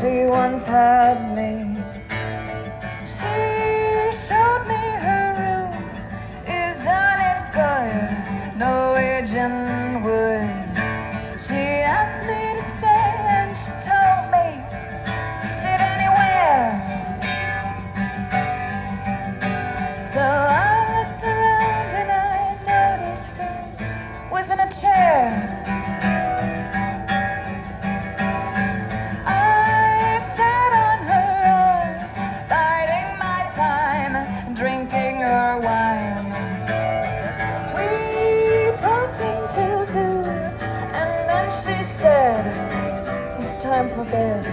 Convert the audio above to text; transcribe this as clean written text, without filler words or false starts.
She once had me. She showed me her room. Isn't it good? Norwegian wood. She asked me to stay and she told me, sit anywhere. So I looked around and I noticed there wasn't a chair. I sat on her arm, biding my time, drinking her wine. We talked until 2, and then she said, it's time for bed.